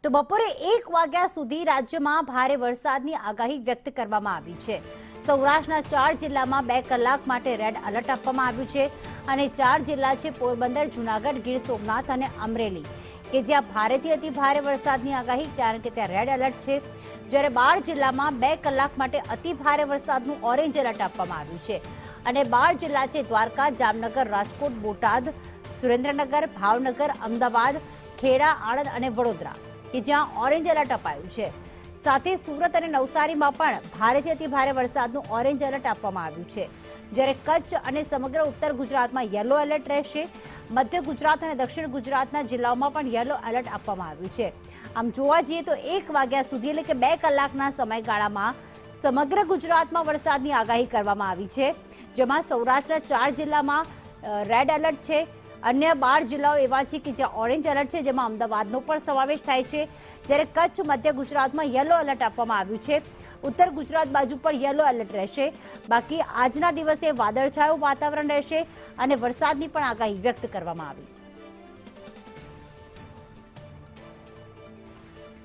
તો બપોરે 1 વાગ્યા સુધી રાજ્યમાં ભારે વરસાદની આગાહી વ્યક્ત કરવામાં આવી છે। સૌરાષ્ટ્રના 4 જિલ્લામાં 2 કલાક માટે રેડ એલર્ટ આપવામાં આવ્યું છે અને 4 જિલ્લા છે પોરબંદર, જૂનાગઢ, ગીર સોમનાથ અને અમરેલી કે જ્યાં ભારેથી અતિ ભારે વરસાદની આગાહી, કારણ કે ત્યાં રેડ એલર્ટ છે। જ્યારે 12 જિલ્લામાં 2 કલાક માટે અતિ ભારે વરસાદનું ઓરેન્જ એલર્ટ આપવામાં આવ્યું છે અને 12 જિલ્લા છે દ્વારકા, જામનગર, રાજકોટ, બોટાદ, સુરેન્દ્રનગર, ભાવનગર, અમદાવાદ, ખેડા, આણંદ અને વડોદરા કે જ્યાં ઓરેન્જ એલર્ટ અપાયું છે। સાથે સુરત અને નવસારીમાં પણ ભારેથી અતિ ભારે વરસાદનું ઓરેન્જ એલર્ટ આપવામાં આવ્યું છે। જ્યારે કચ્છ અને સમગ્ર ઉત્તર ગુજરાતમાં યલો એલર્ટ રહેશે। મધ્ય ગુજરાત અને દક્ષિણ ગુજરાતના જિલ્લાઓમાં પણ યલો એલર્ટ આપવામાં આવ્યું છે। આમ જોવા જઈએ તો 1 વાગ્યા સુધી એટલે કે 2 કલાકના સમયગાળામાં સમગ્ર ગુજરાતમાં વરસાદની આગાહી કરવામાં આવી છે, જેમાં સૌરાષ્ટ્રના 4 જિલ્લામાં રેડ એલર્ટ છે। અન્ય 12 જિલ્લાઓ એવા છે કે જ્યાં ઓરેન્જ એલર્ટ છે, જેમાં અમદાવાદનો પણ સમાવેશ થાય છે। જ્યારે કચ્છ, મધ્ય ગુજરાતમાં યલો એલર્ટ આપવામાં આવ્યું છે। ઉત્તર ગુજરાત બાજુ પણ યલો એલર્ટ રહેશે। બાકી આજના દિવસે વાદળછાયું વાતાવરણ રહેશે અને વરસાદની પણ આગાહી વ્યક્ત કરવામાં આવી।